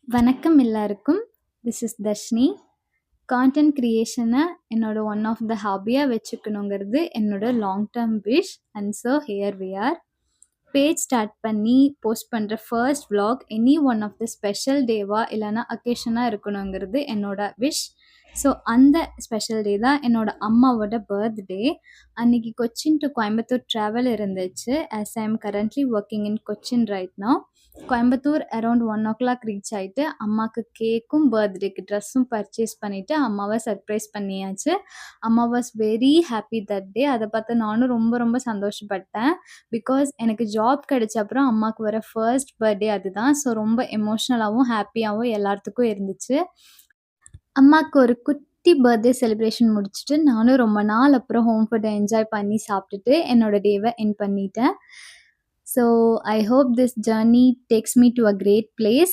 வணக்கம் எல்லாருக்கும். This is Dharshini. Content கிரியேஷனை என்னோட ஒன் ஆஃப் த ஹாபியாக வச்சுக்கணுங்கிறது என்னோட long term wish. And so here we are. Page start பண்ணி போஸ்ட் பண்ணுற first vlog any one of the special டேவா இல்லைனா அக்கேஷனாக இருக்கணுங்கிறது என்னோட விஷ். ஸோ அந்த ஸ்பெஷல் டே தான் என்னோட அம்மாவோட பர்த்டே. அன்னைக்கு கொச்சின் டு கோயம்புத்தூர் ட்ராவல் இருந்துச்சு. As I am currently working in Cochin right now. Coimbatore around 1 o'clock reach ஆகிட்டு அம்மாவுக்கு கேக்கும் பர்த்டேக்கு ட்ரெஸ்ஸும் பர்ச்சேஸ் பண்ணிவிட்டு அம்மாவை சர்ப்ரைஸ் பண்ணியாச்சு. அம்மா was very happy that day. அதை பார்த்து நானும் ரொம்ப ரொம்ப சந்தோஷப்பட்டேன். பிகாஸ் எனக்கு ஜாப் கிடைச்ச அப்புறம் அம்மாவுக்கு வர ஃபர்ஸ்ட் பர்த்டே அதுதான். ஸோ ரொம்ப எமோஷ்னலாகவும் ஹாப்பியாகவும் எல்லாத்துக்கும் இருந்துச்சு. அம்மாவுக்கு ஒரு குட்டி பர்த்டே செலிப்ரேஷன் முடிச்சுட்டு நானும் ரொம்ப நாள் அப்புறம் ஹோம் ஃபுட்டை என்ஜாய் பண்ணி சாப்பிட்டுட்டு என்னோட டேவை என் பண்ணிட்டேன். So I hope this journey takes me to a great place.